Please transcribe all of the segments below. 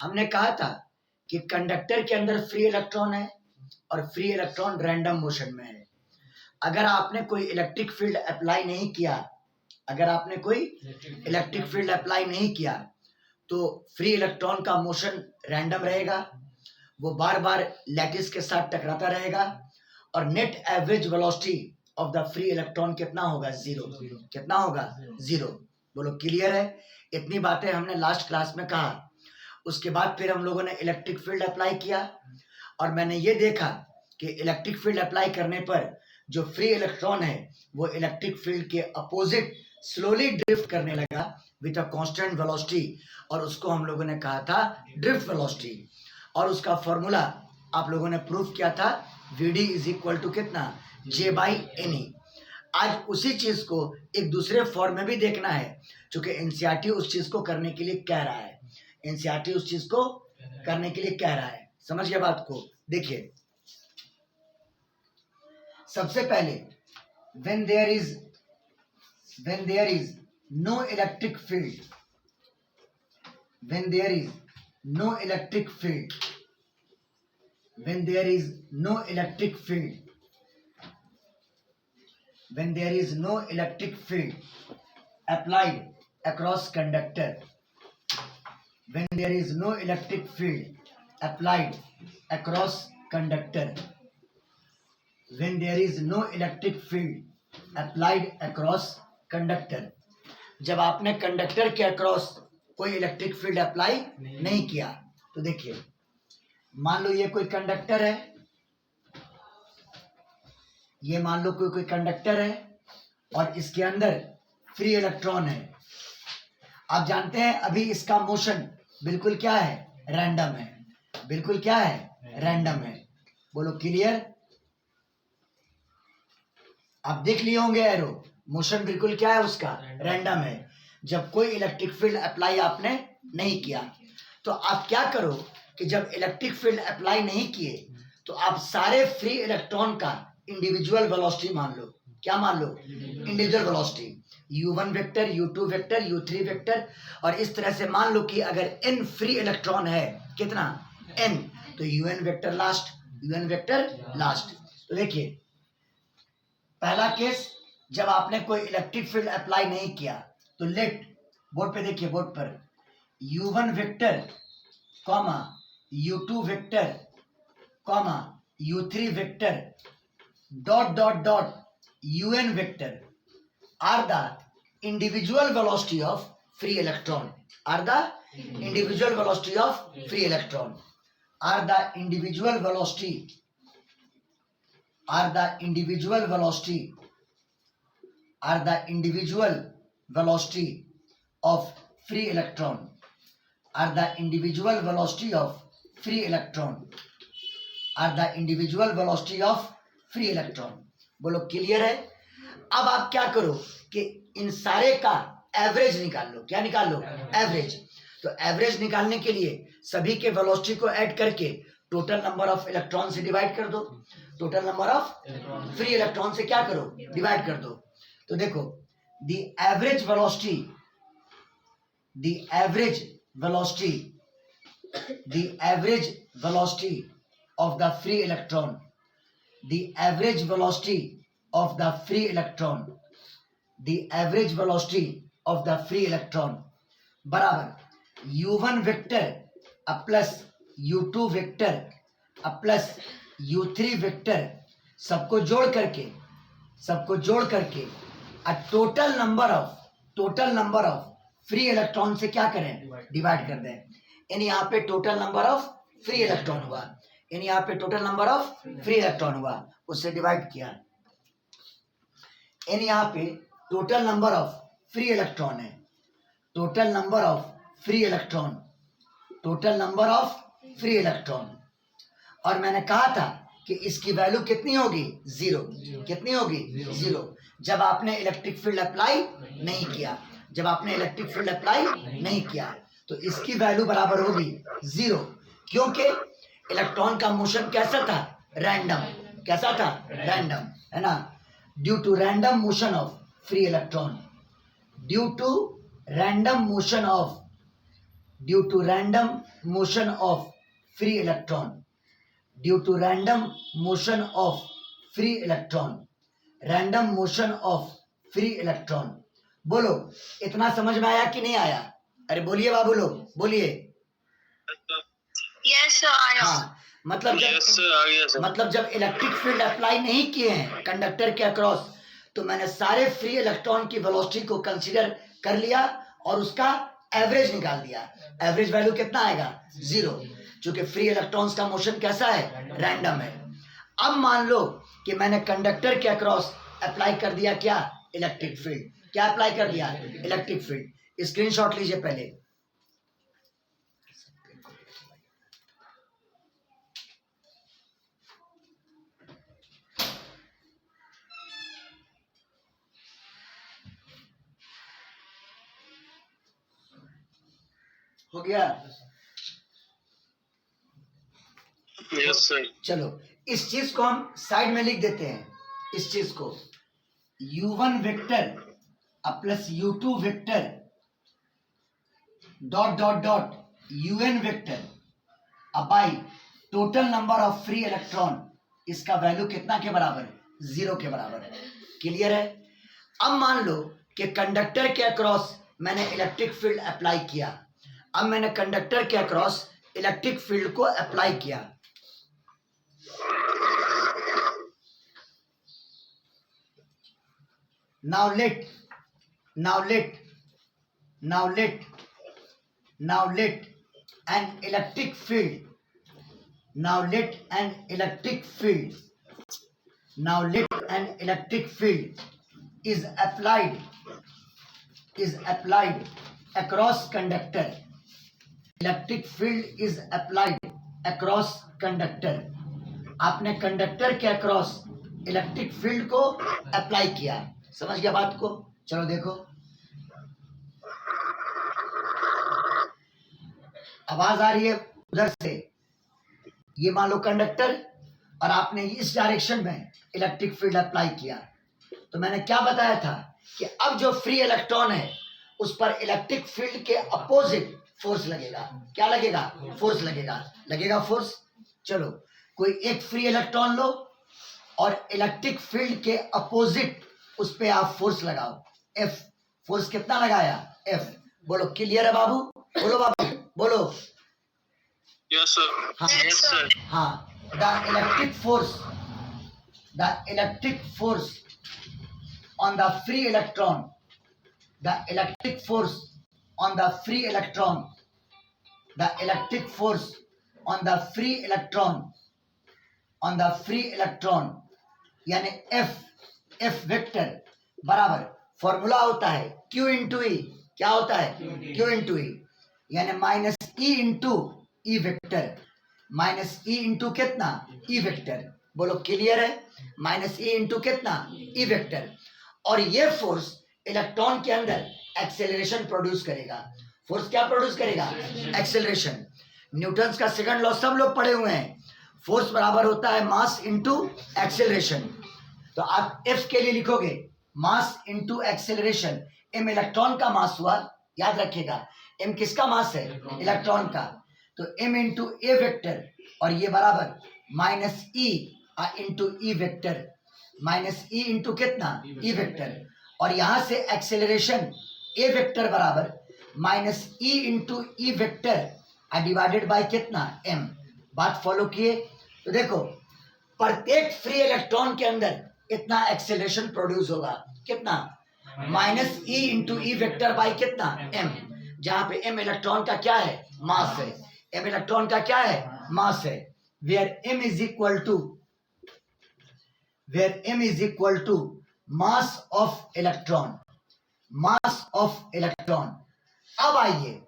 हमने कहा था कि कंडक्टर के अंदर फ्री इलेक्ट्रॉन है और फ्री इलेक्ट्रॉन रैंडम मोशन में है। अगर आपने कोई इलेक्ट्रिक फील्ड अप्लाई नहीं किया, अगर आपने कोई इलेक्ट्रिक फील्ड अप्लाई नहीं किया तो फ्री इलेक्ट्रॉन का मोशन रैंडम रहेगा, वो बार बार लैटिस के साथ टकराता रहेगा और net average velocity of the free electron कितना होगा? जीरो। कितना होगा? जीरो। बोलो क्लियर है? इतनी बातें हमने लास्ट क्लास में कहा। उसके बाद फिर हम लोगों ने इलेक्ट्रिक फील्ड अप्लाई किया और मैंने ये देखा कि इलेक्ट्रिक फील्ड अप्लाई करने पर जो फ्री इलेक्ट्रॉन है वो इलेक्ट्रिक फील्ड के अपोजिट स्लोली ड्रिफ्ट करने लगा विद अ कांस्टेंट वेलोसिटी, और उसको हम लोगों ने कहा था ड्रिफ्ट वेलोसिटी। और उसका फॉर्मूला आप लोगों ने प्रूव किया था, Vd इज इक्वल टू कितना? J/Ne। आज उसी चीज को एक दूसरे फॉर्म में भी देखना है, क्योंकि एनसीईआरटी उस चीज को करने के लिए कह रहा है। एनसीईआरटी उस चीज को करने के लिए कह रहा है। समझ गए बात को? देखिए, सबसे पहले when there is no electric field, when there is no electric field, when there is no electric field, when there is no electric field applied across conductor, when there is no electric field applied across conductor, when there is no electric field applied across conductor, जब आपने conductor के across कोई electric field apply नहीं किया तो देखिए, मान लो ये कोई कंडक्टर है, ये मान लो कोई कंडक्टर है और इसके अंदर फ्री इलेक्ट्रॉन है। आप जानते हैं अभी इसका मोशन बिल्कुल क्या है? रैंडम है। बिल्कुल क्या है? रैंडम है। बोलो क्लियर? आप देख लिए होंगे एरो, मोशन बिल्कुल क्या है उसका? रैंडम है। जब कोई इलेक्ट्रिक फील्ड अप्लाई आपने नहीं किया तो आप क्या करो कि जब इलेक्ट्रिक फील्ड अप्लाई नहीं किए तो आप सारे फ्री इलेक्ट्रॉन का इंडिविजुअल वेलोसिटी मान लो। क्या मान लो? Individual velocity, u1 vector, u2 vector, u3 vector, और इस तरह से मान लो कि अगर n फ्री इलेक्ट्रॉन है, कितना? n, तो un vector last, un vector last. तो देखिए, पहला केस, जब आपने कोई इलेक्ट्रिक फील्ड अप्लाई नहीं किया तो लेट, बोर्ड पे देखिए, बोर्ड पर u1 vector comma u2 vector comma u3 vector dot dot dot un vector are the individual velocity of free electron, are the individual velocity of free electron, are the individual velocity, are the individual velocity, are the individual velocity of free electron, are the individual velocity of free electron, are the individual velocity of free electron। बोलो clear है? अब आप क्या करो कि इन सारे का average निकाल लो। क्या निकाल लो? एवरेज। तो एवरेज निकालने के लिए सभी के वेलोसिटी को ऐड करके टोटल नंबर ऑफ इलेक्ट्रॉन से डिवाइड कर दो। Total number of free electron से क्या करो? डिवाइड कर दो। तो देखो, the average velocity, the average velocity, the average velocity of the free electron, the average velocity of the free electron, the average velocity of the free electron बराबर u1 vector plus u2 vector plus u3 vector, सबको जोड़ करके total number of free electron से क्या करें? Divide कर दें। यानी यहाँ पे total number of free electron हुआ, यानी यहाँ पे total number of free electron हुआ, उससे डिवाइड किया। यानी यहाँ पे total number of free electron है, total number of free electron, total number of free electron. और मैंने कहा था कि इसकी वैल्यू कितनी होगी? जीरो। कितनी होगी? जीरो। जब आपने इलेक्ट्रिक फील्ड अप्लाई नहीं किया, जब आपने इलेक्ट्रिक फील्ड अप्लाई नहीं किया तो इसकी वैल्यू बराबर होगी जीरो, क्योंकि इलेक्ट्रॉन का मोशन कैसा था? रैंडम। कैसा था? रैंडम, है ना? Due to random motion of free electron, due to random motion of due to random motion of free electron, due to random motion of free electron, random motion of free electron. बोलो इतना समझ में आया कि नहीं आया? अरे बोलिए बाबू लोग, बोलिए। यस सर आया। हाँ, मतलब जब यस सर आ गया सर। मतलब जब इलेक्ट्रिक फील्ड अप्लाई नहीं किए हैं कंडक्टर के अक्रॉस, तो मैंने सारे फ्री इलेक्ट्रॉन की वेलोसिटी को कंसीडर कर लिया और उसका एवरेज निकाल दिया। एवरेज वैल्यू कितना आएगा? 0, क्योंकि फ्री इलेक्ट्रॉन्स का मोशन कैसा है? रैंडम है। अब मान लो कि मैंने कंडक्टर के अक्रॉस अप्लाई कर दिया क्या? Electric field. क्या अप्लाई कर दिया? Electric field. स्क्रीनशॉट लीजिए पहले। हो गया? Yes sir. चलो इस चीज को हम साइड में लिख देते हैं। इस चीज को u1 vector plus u2 vector dot dot dot un vector by total number of free electron, इसका वैल्यू कितना के बराबर? 0 के बराबर। क्लियर है? अब मान लो कि कंडक्टर के अक्रॉस मैंने इलेक्ट्रिक फील्ड अप्लाई किया। अब मैंने कंडक्टर के अक्रॉस इलेक्ट्रिक फील्ड को अप्लाई किया। Now let an electric field, now let an electric field is applied across conductor. Electric field is applied across conductor. आपने कंडक्टर के अक्रॉस इलेक्ट्रिक फील्ड को apply किया। समझ गया बात को? चलो देखो, आवाज आ रही है उधर से। ये मान लो कंडक्टर और आपने इस डायरेक्शन में इलेक्ट्रिक फील्ड अप्लाई किया। तो मैंने क्या बताया था कि अब जो फ्री इलेक्ट्रॉन है उस पर इलेक्ट्रिक फील्ड के अपोजिट फोर्स लगेगा। क्या लगेगा? फोर्स लगेगा फोर्स। चलो कोई एक फ्री इलेक्ट्रॉन लो और इलेक्ट्रिक फील्ड के अपोजिट उस पे आप फोर्स लगाओ। F फोर्स कितना लगाया? F। बोलो क्लियर है बाबू? बोलो बाबू, बोलो। Yes sir. हाँ यस सर। हाँ। The electric force on the free electron, the electric force on the free electron, the electric force on the free electron, on the free electron, यानी F vector बराबर formula होता है Q into ई। क्या होता है? Q into e, यानी minus E into e vector. Minus E into कितना? E vector. बोलो क्लियर है? माइनस E इंटू कितना? E vector. और ये फोर्स इलेक्ट्रॉन के अंदर एक्सेलरेशन प्रोड्यूस करेगा। फोर्स क्या प्रोड्यूस करेगा? एक्सेलरेशन। न्यूटन का सेकंड लॉ सब लोग पढ़े हुए हैं। फोर्स बराबर होता है मास इंटू एक्सेलरेशन। तो आप F के लिए लिखोगे mass into acceleration. M electron का मास हुआ, याद रखिएगा। M किसका मास है? इलेक्ट्रॉन का। तो M इंटू ए वेक्टर और ये बराबर minus E into e vector. Minus E into कितना? E vector. और यहां से एक्सेलरेशन ए वेक्टर बराबर minus E into e vector divided by कितना? M। बात फॉलो किए? तो देखो प्रत्येक फ्री इलेक्ट्रॉन के अंदर इतना एक्सेलरेशन प्रोड्यूस होगा। कितना? Minus E into e vector by कितना? M। जहां पे M इलेक्ट्रॉन का क्या है? मास है। M इलेक्ट्रॉन का क्या है? मास है। Where M is equal to mass of electron. Mass of electron. अब आइए,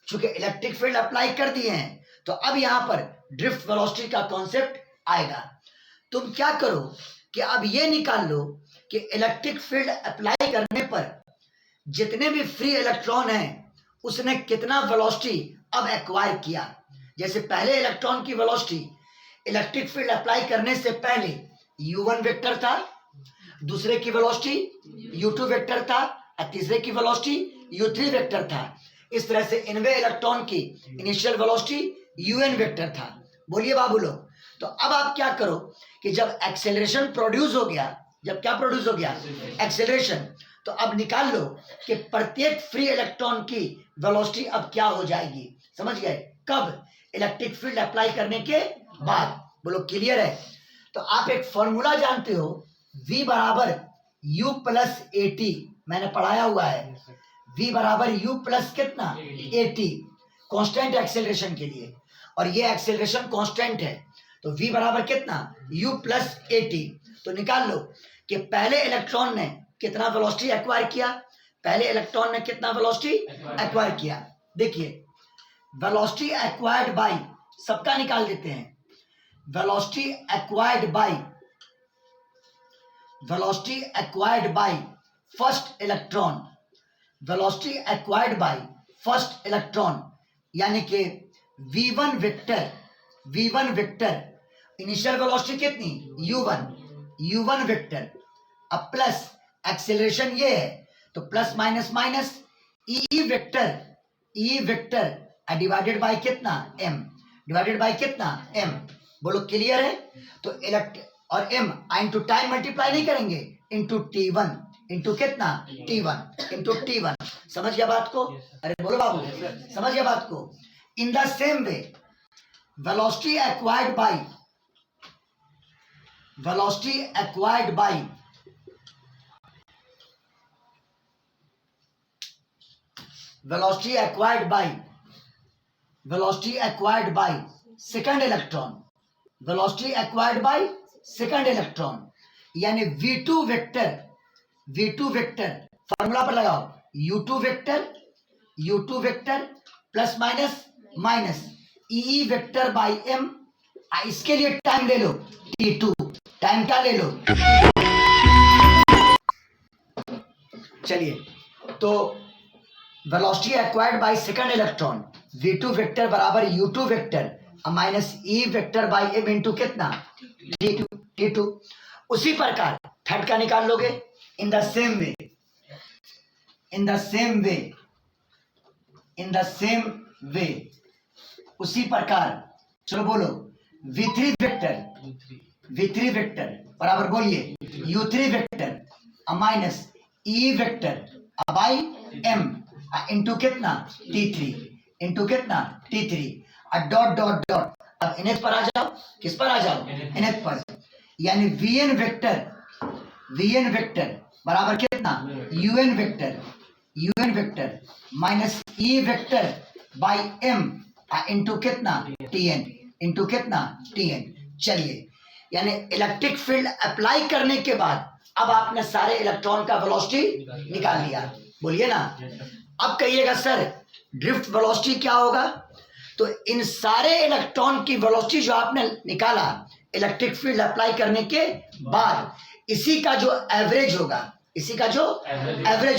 चूंकि इलेक्ट्रिक फील्ड अप्लाई कर दिए हैं तो अब यहां पर ड्रिफ्ट वेलोसिटी का कॉन्सेप्ट आएगा। तुम क्या करो कि अब ये निकाल लो कि इलेक्ट्रिक फील्ड अप्लाई करने पर जितने भी फ्री इलेक्ट्रॉन हैं उसने कितना वेलोसिटी अब एक्वायर किया। जैसे पहले इलेक्ट्रॉन की वेलोसिटी इलेक्ट्रिक फील्ड अप्लाई करने से पहले u1 वेक्टर था, दूसरे की वेलोसिटी u2 वेक्टर था और तीसरे की वेलोसिटी u3 वेक्टर था। इस तरह से इनवे इलेक्ट्रॉन की इनिशियल वेलोसिटी un वेक्टर था। बोलिए बाबू लोग। तो अब आप क्या करो कि जब एक्सेलरेशन प्रोड्यूस हो गया, जब क्या प्रोड्यूस हो गया, एक्सेलरेशन, तो अब निकाल लो कि प्रत्येक फ्री इलेक्ट्रॉन की वेलोसिटी अब क्या हो जाएगी। समझ गए? कब? इलेक्ट्रिक फील्ड अप्लाई करने के बाद। बोलो क्लियर है? तो आप एक फॉर्मूला जानते हो, V बराबर U प्लस AT, मैंने पढ़ाया हुआ है। V बराबर U प्लस कितना? AT, कांस्टेंट एक्सेलरेशन के लिए, और ये एक्सेलरेशन कांस्टेंट है। तो V बराबर कितना? U plus AT। तो निकाल लो कि पहले इलेक्ट्रॉन ने कितना वेलोसिटी एक्वायर किया, पहले इलेक्ट्रॉन ने कितना वेलोसिटी एक्वायर किया। देखिए वेलोसिटी एक्वायर्ड बाय, सबका निकाल देते हैं। Velocity acquired by first electron, velocity acquired by first electron, यानी कि v1 वेक्टर, इनिशियल वेलोसिटी कितनी? u1 वेक्टर, अब प्लस एक्सेलरेशन ये है, तो plus minus minus e vector divided by कितना? m, डिवाइडेड बाय कितना? m। बोलो क्लियर है? तो और m इंटू टाइम मल्टीप्लाई नहीं करेंगे, इंटू t1, इंटू कितना? t1, into t1। समझ गया बात को? अरे बोलो बाबू, समझ गया बात को? In the same way velocity acquired by second electron, यानी v2 वेक्टर, फार्मूला पर लगाओ, u2 vector plus minus minus e vector by m, इसके लिए टाइम ले लो t2, टाइम क्या ले लो? चलिए, तो velocity acquired by second electron v2 vector बराबर u2 vector minus e vector by m into कितना? t2। उसी प्रकार थर्ड का निकाल लोगे। इन द सेम वे, उसी प्रकार, चलो बोलो, v3 वेक्टर बराबर, बोलिए, u3 vector minus e vector by m into कितना? t3, dot dot dot. अब nth पर आ जाओ, किस पर आ जाओ? nth पर, यानी vn वेक्टर बराबर कितना? un vector minus e vector by m into कितना? tn। चलिए, यानी इलेक्ट्रिक फील्ड अप्लाई करने के बाद अब आपने सारे इलेक्ट्रॉन का वेलोसिटी निकाल लिया। बोलिए ना। अब कहिएगा सर ड्रिफ्ट वेलोसिटी क्या होगा? तो इन सारे इलेक्ट्रॉन की वेलोसिटी जो आपने निकाला इलेक्ट्रिक फील्ड अप्लाई करने के बाद, इसी का जो एवरेज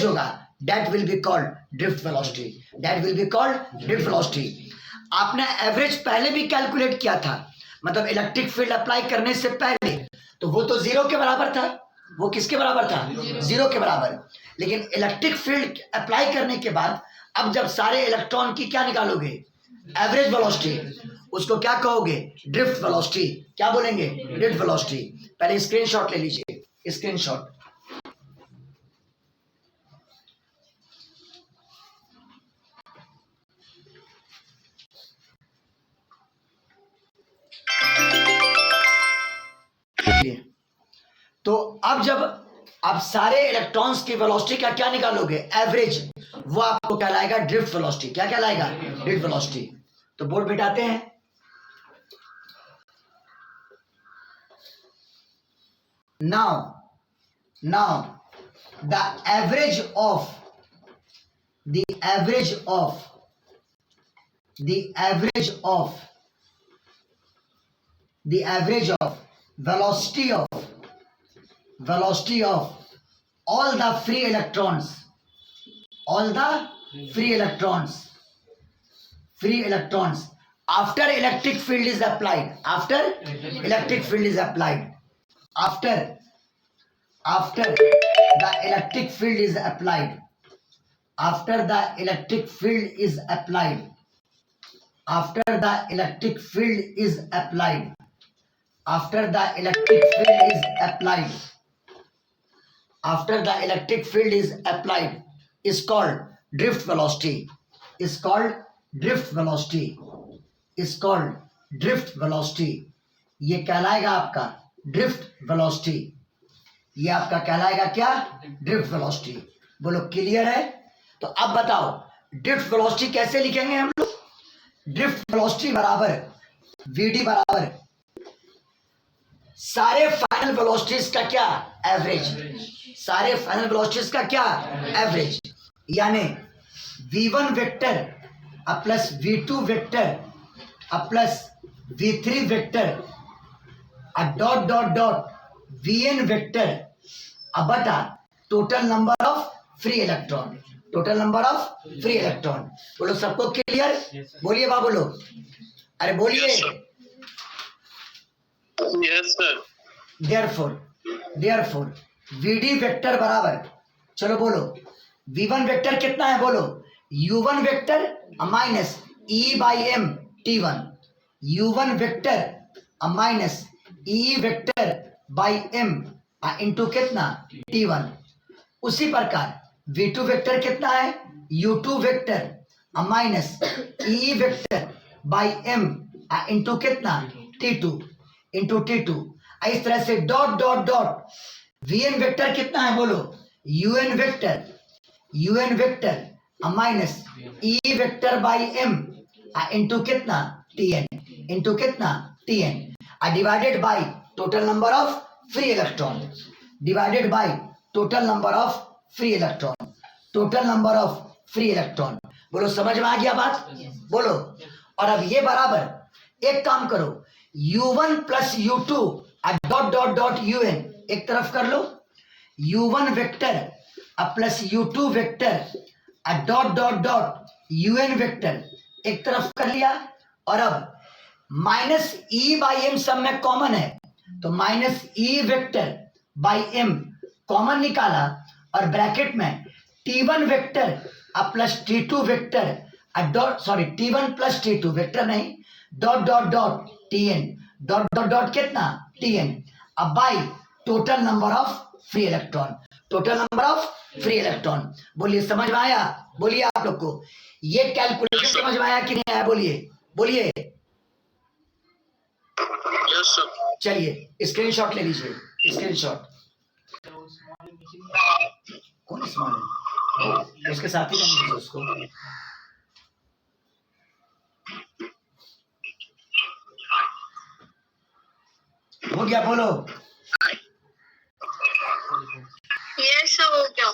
होगा, that will be called drift velocity. आपने एवरेज पहले भी कैलकुलेट किया था, मतलब इलेक्ट्रिक फील्ड अप्लाई करने से पहले, तो वो तो जीरो के बराबर था। वो किसके बराबर था? जीरो के बराबर। लेकिन इलेक्ट्रिक फील्ड अप्लाई करने के बाद अब जब सारे इलेक्ट्रॉन की क्या निकालोगे? एवरेज वेलोसिटी, उसको क्या कहोगे? Drift velocity. क्या बोलेंगे? Drift velocity. पहले स्क्रीनशॉट ले लीजिए, स्क्रीनशॉट। तो अब जब आप सारे इलेक्ट्रॉन्स की वेलोसिटी का क्या निकालोगे? एवरेज, वो आपको कहलाएगा ड्रिफ्ट वेलोसिटी। क्या कहलाएगा? Drift velocity. तो बोर्ड बिठाते हैं। now the average of velocity of all the free electrons after electric field is applied, after the electric field is applied, after the electric field is applied, after the electric field is applied, after the electric field is applied, after the electric field is applied is called drift velocity, is called drift velocity, is called drift velocity. ये कहलाएगा आपका drift velocity, ये आपका कहलाएगा क्या, drift velocity. बोलो clear है? तो अब बताओ ड्रिफ्ट वेलोसिटी कैसे लिखेंगे हम लोग? ड्रिफ्ट वेलोसिटी बराबर वीडी बराबर सारे फाइनल वेलोसिटीज का क्या, एवरेज, सारे फाइनल वेलोसिटीज का क्या, एवरेज। यानी v1 vector plus v2 vector plus v3 vector dot dot dot vn vector बटा total number of free electron, total number of free electron. बोलो सबको क्लियर? बोलिए बाबू लोग, अरे बोलिए। Yes sir. Therefore vd vector बराबर, चलो बोलो v1 वेक्टर कितना है, बोलो u1 vector minus e by m t1, u1 vector minus e vector by M into कितना, t1। उसी प्रकार v2 वेक्टर कितना है, u2 vector minus e vector by M into कितना, t2 इंटू t2। इस तरह से dot dot dot vn vector कितना है, बोलो un vector minus e vector by m into कितना, tn, इंटू कितना, tn divided by total number of free electron, divided by total number of free electron, total number of free electron. बोलो समझ में आ गया बात? बोलो। और अब ये बराबर एक काम करो u1 plus u2 dot dot dot un एक तरफ कर लो, u1 vector plus u2 vector dot dot dot un vector एक तरफ कर लिया। और अब माइनस ई बाई एम सब में कॉमन है, तो minus E vector by m common निकाला और ब्रैकेट में t1 vector plus t2 vector dot, sorry t1 plus t2 vector नहीं, dot dot dot tn, dot dot dot कितना, tn अब by total number of free electron, total number of free electron. बोलिए समझ में आया? बोलिए आप लोग को ये कैलकुलेशन समझ में आया कि नहीं आया? बोलिए बोलिए। Yes sir. चलिए स्क्रीनशॉट ले लीजिए, स्क्रीनशॉट। कौन स्मॉल है? उसके साथ ही करना है उसको। हो गया? बोलो यस सर हो गया।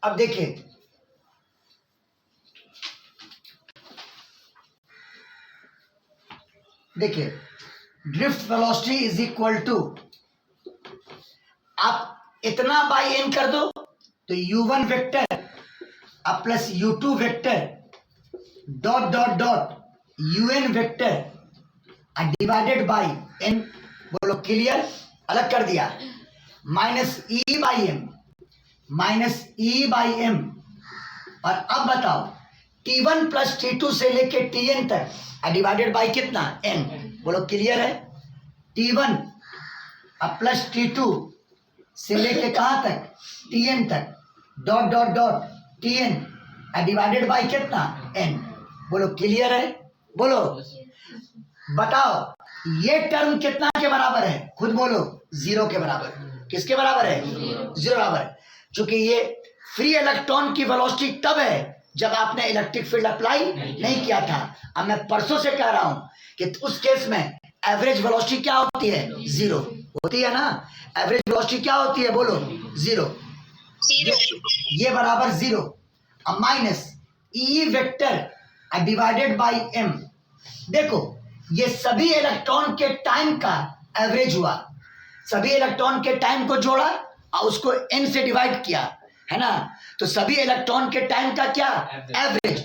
अब देखिए देखिए drift velocity is equal to, आप इतना बाई एन कर दो तो u1 vector plus u2 vector dot dot dot un vector divided by n। बोलो क्लियर? अलग कर दिया, minus E by M, minus E by M. और अब बताओ t1 प्लस t2 से लेके tn तक डिवाइडेड बाई कितना, n। बोलो क्लियर है? t1 प्लस t2 से लेके कहां तक, tn तक, dot dot dot tn divided by कितना, n। बोलो क्लियर है? बोलो बताओ ये टर्म कितना के बराबर है, खुद बोलो, 0 के बराबर। किसके बराबर है? 0 बराबर। चूंकि ये फ्री इलेक्ट्रॉन की वेलोसिटी तब है जब आपने इलेक्ट्रिक फील्ड अप्लाई नहीं किया था। अब मैं परसों से कह रहा हूं कि उस केस में एवरेज वेलोसिटी क्या होती है, 0 होती है ना। एवरेज वेलोसिटी क्या होती है, बोलो 0। ये बराबर 0 minus E vector divided by M. देखो ये सभी इलेक्ट्रॉन के टाइम का एवरेज हुआ, सभी इलेक्ट्रॉन के टाइम को जोड़ा और उसको n से डिवाइड किया, है ना। तो सभी इलेक्ट्रॉन के टाइम का क्या, एवरेज,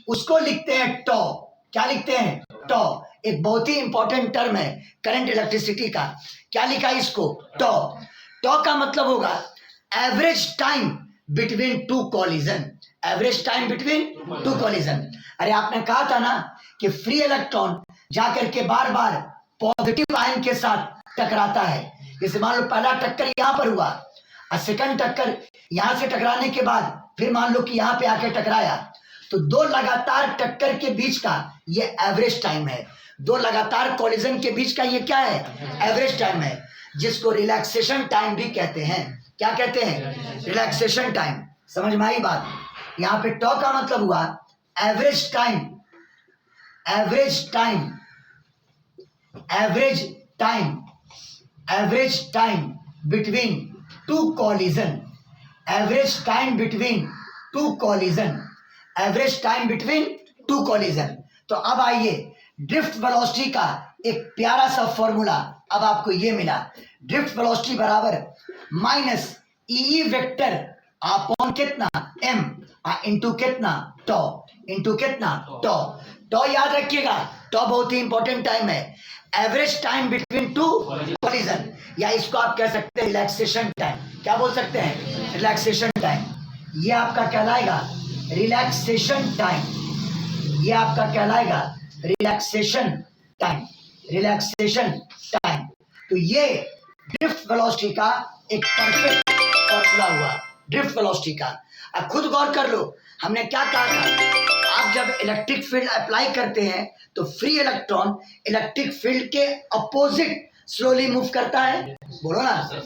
उसको लिखते हैं टॉ। क्या लिखते हैं, टॉ। एक बहुत ही इंपॉर्टेंट टर्म है करंट इलेक्ट्रिसिटी का। क्या लिखा है इसको? टॉ। टॉ का मतलब होगा average time between two collision. Average time between two collision. अरे आपने कहा था ना कि फ्री इलेक्ट्रॉन जाकर के बार बार पॉजिटिव आयन के साथ टकराता है। जैसे मान लो पहला टक्कर यहां पर हुआ और सेकंड टक्कर यहां से टकराने के बाद फिर मान लो कि यहां पे आके टकराया, तो दो लगातार टक्कर के बीच का ये एवरेज टाइम है। दो लगातार कॉलिजन के बीच का ये क्या है? एवरेज टाइम है, जिसको रिलैक्सेशन टाइम भी कहते हैं। क्या कहते हैं? Relaxation time. समझ में आई बात? यहां पे टॉ का मतलब हुआ average time, average time, average time, average time between two collision, average time between two collision, average time between two collision. तो अब आइए ड्रिफ्ट वेलोसिटी का एक प्यारा सा फॉर्मूला अब आपको ये मिला। ड्रिफ्ट वेलोसिटी बराबर माइनस ई वेक्टर अपॉन कितना? एम इंटू कितना? टॉ, इंटू कितना? टॉ। टॉ याद रखिएगा, टॉ बहुत ही इंपॉर्टेंट टाइम है। Average time between two collision, या इसको आप कह सकते हैं रिलैक्सेशन टाइम। क्या बोल सकते हैं? Relaxation time. ये आपका कहलाएगा रिलैक्सेशन टाइम। ये आपका कहलाएगा रिलैक्सेशन टाइम, रिलैक्सेशन टाइम। तो ये ड्रिफ्ट वेलोसिटी का एक परफेक्ट फॉर्मूला हुआ, ड्रिफ्ट वेलोसिटी का। अब खुद गौर कर लो, हमने क्या कहा था? आप जब इलेक्ट्रिक फील्ड अप्लाई करते हैं तो फ्री इलेक्ट्रॉन इलेक्ट्रिक फील्ड के अपोजिट स्लोली मूव करता है। बोलो ना,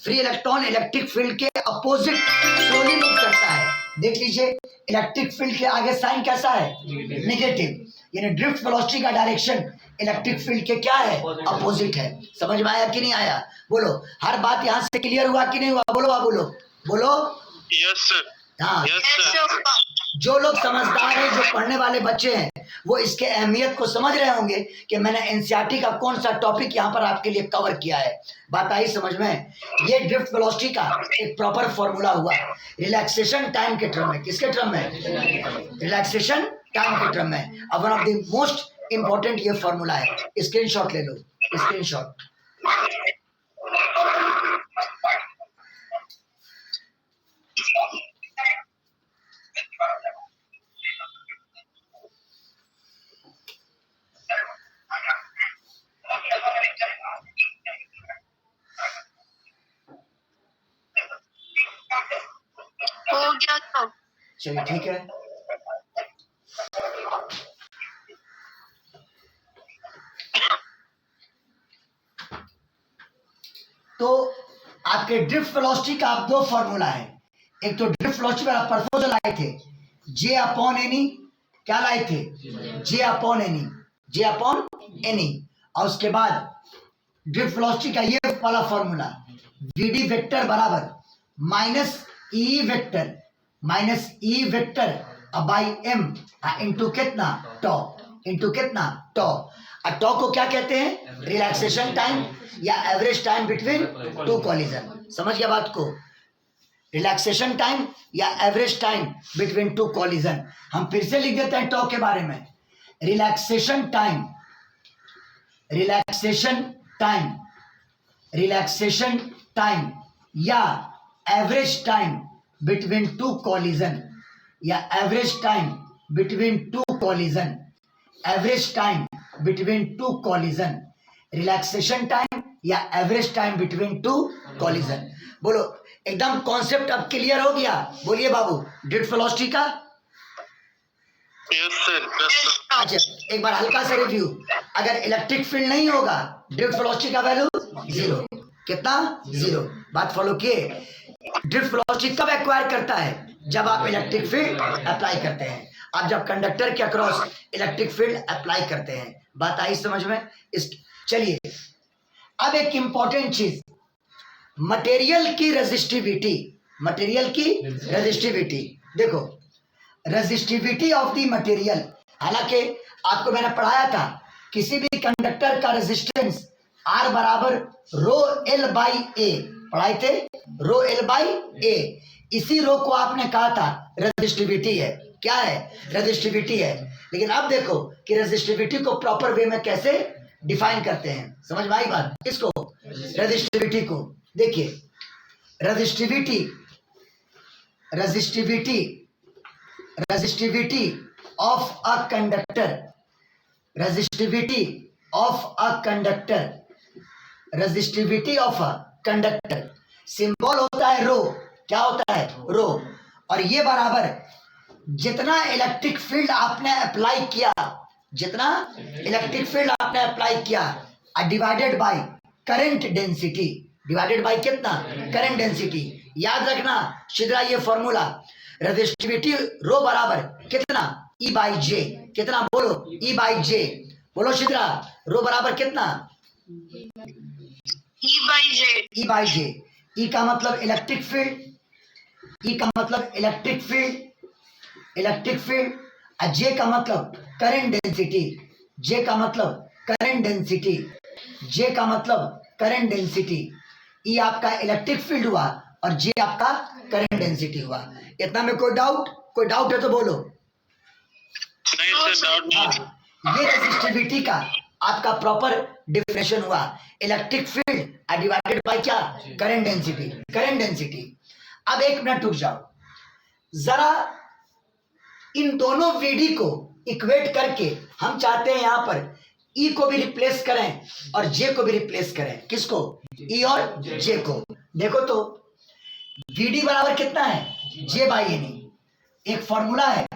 फ्री इलेक्ट्रॉन इलेक्ट्रिक फील्ड के अपोजिट स्लोली मूव करता है। देख लीजिए, इलेक्ट्रिक फील्ड के आगे साइन कैसा है? नेगेटिव। यानी ड्रिफ्ट वेलोसिटी का डायरेक्शन इलेक्ट्रिक फील्ड के क्या है? अपोजिट है। समझ में आया कि नहीं आया? बोलो, हर बात यहां से क्लियर हुआ कि नहीं हुआ? बोलो, बोलो बोलो। Yes sir. हाँ, यस सर। जो लोग समझदार हैं, जो पढ़ने वाले बच्चे हैं, वो इसके अहमियत को समझ रहे होंगे कि मैंने एनसीईआरटी का कौन सा टॉपिक यहाँ पर आपके लिए कवर किया है। बात आई समझ में? ये ड्रिफ्ट वेलोसिटी का एक प्रॉपर फॉर्मूला हुआ रिलैक्सेशन टाइम के टर्म में। किसके टर्म में? रिलैक्सेशन टाइम के टर्म में। अब one of the most important ये फॉर्मूला है। स्क्रीनशॉट ले लो, स्क्रीनशॉट। हो गया तो चलिए ठीक है। तो आपके ड्रिफ्ट वेलोसिटी का आप दो फॉर्मूला है। एक तो ड्रिफ्ट वेलोसिटी पर आप परसों जो लाए थे, जे अपॉन एनी। क्या लाए थे? जे अपॉन एनी, जे अपॉन एनी। और उसके बाद ड्रिफ्ट वेलोसिटी का ये वाला फॉर्मूला, वीडी वेक्टर बराबर minus E vector, minus E vector by M into कितना? टॉ, इंटू कितना? टॉ। और टॉ को क्या कहते हैं? रिलैक्सेशन टाइम या average time between two collision. समझ गया बात को? रिलैक्सेशन टाइम या average time between two collision. हम फिर से लिख देते हैं टॉ के बारे में। Relaxation time, relaxation time, relaxation time या average time between two collision, या average time between two collision, average time between two collision, relaxation time या average time between two collision. बोलो, एकदम कॉन्सेप्ट अब क्लियर हो गया? बोलिए बाबू, ड्रिफ्ट वेलोसिटी का। Yes sir. Yes sir. अच्छा, एक बार हल्का सा रिव्यू। अगर इलेक्ट्रिक फील्ड नहीं होगा, ड्रिफ्ट वेलोसिटी का वैल्यू जीरो। कितना? जीरो। बात फॉलो किए? ड्रिफ्ट वेलोसिटी कब एक्वायर करता है? जब आप इलेक्ट्रिक फील्ड अप्लाई करते हैं। आप जब कंडक्टर के अक्रॉस इलेक्ट्रिक फील्ड अप्लाई करते हैं। बात आई समझ में? चलिए, अब एक इंपॉर्टेंट चीज, मटेरियल की रेजिस्टिविटी। मटेरियल की रेजिस्टिविटी। देखो, रेजिस्टिविटी ऑफ द मटेरियल, हालांकि आपको मैंने पढ़ाया था किसी भी कंडक्टर का रेजिस्टेंस आर बराबर रो एल बाई ए, पढ़ाए थे रो एल बाई ए। इसी रो को आपने कहा था रेजिस्टिविटी है। क्या है? रेजिस्टिविटी है। लेकिन अब देखो कि रेजिस्टिविटी को प्रॉपर वे में कैसे डिफाइन करते हैं। समझ में आई बात? इसको रेजिस्टिविटी को। देखिए resistivity resistivity resistivity of a conductor, resistivity of a conductor, resistivity of a conductor, symbol होता है रो। क्या होता है? रो। और ये बराबर जितना इलेक्ट्रिक फील्ड आपने अप्लाई किया, जितना इलेक्ट्रिक फील्ड आपने अप्लाई किया, divided by current density, divided by कितना? Current density. याद रखना शिद्रा ये फॉर्मूला, रेजिस्टिविटी रो बराबर कितना? E by j. कितना? बोलो ई बाई जे। बोलो शिद्रा, रो बराबर कितना? E by J. E by जे। ई का मतलब इलेक्ट्रिक फील्ड, ई का मतलब इलेक्ट्रिक फील्ड, इलेक्ट्रिक फील्ड, और जे का मतलब करंट डेंसिटी, जे का मतलब करंट डेंसिटी, जे का मतलब करंट डेंसिटी। ई आपका इलेक्ट्रिक फील्ड हुआ और जे आपका करंट डेंसिटी हुआ। इतना में कोई डाउट? कोई डाउट है तो बोलो। नहीं सर, डाउट नहीं है। हाँ, ये रेजिस्टिविटी का आपका प्रॉपर डिफिनेशन हुआ, इलेक्ट्रिक फील्ड डिवाइडेड बाय क्या? Current density, current density. अब एक मिनट रुक जाओ जरा, इन दोनों वीडी को इक्वेट करके हम चाहते हैं यहां पर ई को भी रिप्लेस करें और जे को भी रिप्लेस करें। किसको? ई और जे को। देखो तो वीडी बराबर कितना है? जे बाई एन ई। एक फॉर्मूला है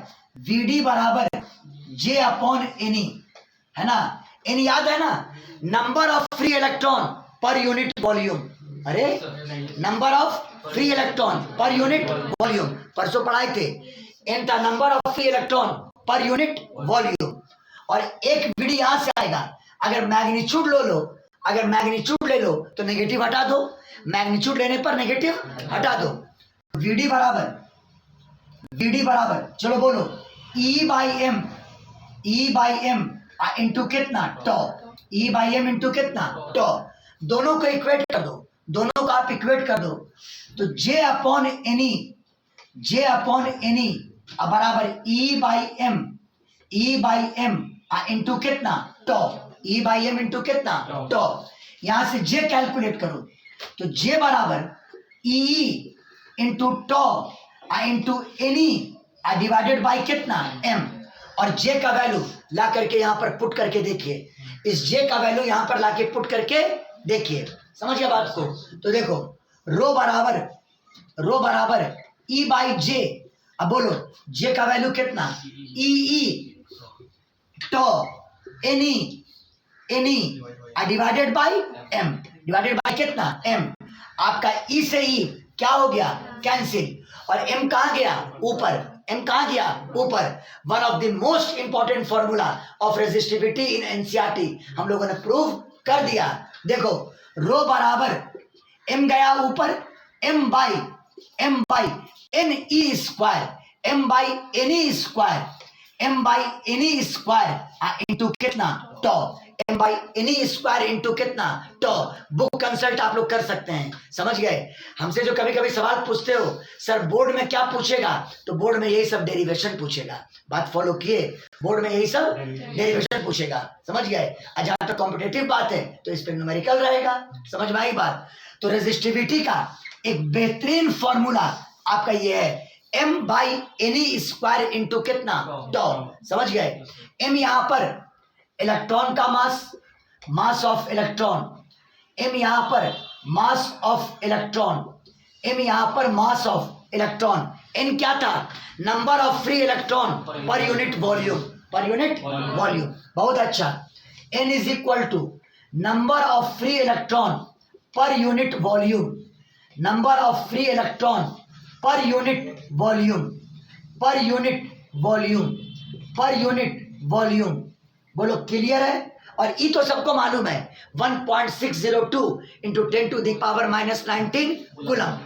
वीडी बराबर जे अपॉन एन ई, है ना? एन याद है ना? Number of free electron per unit volume. अरे number of free electron per unit volume, परसों पढ़ाए थे। एन था number of free electron per unit volume. और एक वीडी यहां से आएगा, अगर मैग्नीट्यूड लो, अगर मैग्नीट्यूड ले लो तो नेगेटिव हटा दो, मैग्नीट्यूड लेने पर नेगेटिव हटा दो। वीडी बराबर चलो बोलो e by m, e by M into कितना? Tau. E by M into कितना? टॉ। दोनों को इक्वेट कर दो, दोनों को आप इक्वेट कर दो तो जे अपॉन एनी, जे अपॉन एनी बराबर e by m, e by M into कितना? Tau. E by M into कितना? टॉ। यहां से जे कैलकुलेट करो तो जे बराबर e into tau into n e divided by कितना? एम। और जे का वैल्यू ला करके यहां पर पुट करके देखिए, इस जे का वैल्यू यहां पर लाके पुट करके देखिए, समझ गया बात को? तो देखो रो बराबर ई बाई जे। अब बोलो जे का वैल्यू कितना? E tau n e divided by m, divided by कितना? एम। आपका ई से ई क्या हो गया? कैंसिल। और एम कहां गया? ऊपर। एम कहां गया? ऊपर। One of the most important formula of resistivity in NCERT हम लोगों ने प्रूव कर दिया। देखो रो बराबर एम गया ऊपर, m by n e square, m by n e square, m by n e square into कितना? Tau. M by n e square into कितना? टॉ। बुक कंसल्ट आप लोग कर सकते हैं, समझ गए? हमसे जो कभी कभी सवाल पूछते हो सर बोर्ड में क्या पूछेगा, तो बोर्ड में यही सब डेरिवेशन पूछेगा। बात फॉलो किए, बोर्ड में यही सब डेरिवेशन पूछेगा, समझ गए? जहां तक कॉम्पिटेटिव बात है तो इस पर न्यूमेरिकल रहेगा, समझ में आई बात? तो रेजिस्टिविटी का एक बेहतरीन फॉर्मूला आपका ये है, m by n e square into कितना? टॉ। समझ गए? एम यहां पर इलेक्ट्रॉन का मास ऑफ इलेक्ट्रॉन, एम यहां पर मास ऑफ इलेक्ट्रॉन, एम यहां पर मास ऑफ इलेक्ट्रॉन। एन क्या था? Number of free electron per unit volume, per unit volume. बहुत अच्छा। N is equal to number of free electron per unit volume, number of free electron per unit volume, per unit volume, per unit volume. बोलो clear है? और ई तो सबको मालूम है 1.602 into 10⁻⁻19 coulomb.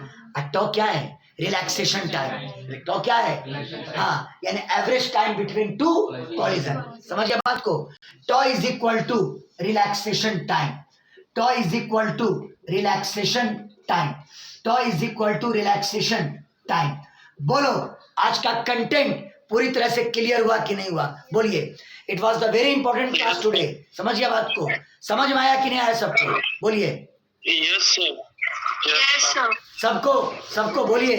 टॉ क्या है? Relaxation time. टॉ क्या है? हाँ, यानी average time between two collision. समझ गया बात को? Tau is equal to relaxation time, tau is equal to relaxation time, tau is equal to relaxation time. बोलो आज का कंटेंट पूरी तरह से क्लियर हुआ कि नहीं हुआ? बोलिए। It was the very important class today. समझ गया बात को? समझ में आया कि नहीं आया सबको? बोलिए। Yes sir Yes, sir. सबको सबको बोलिए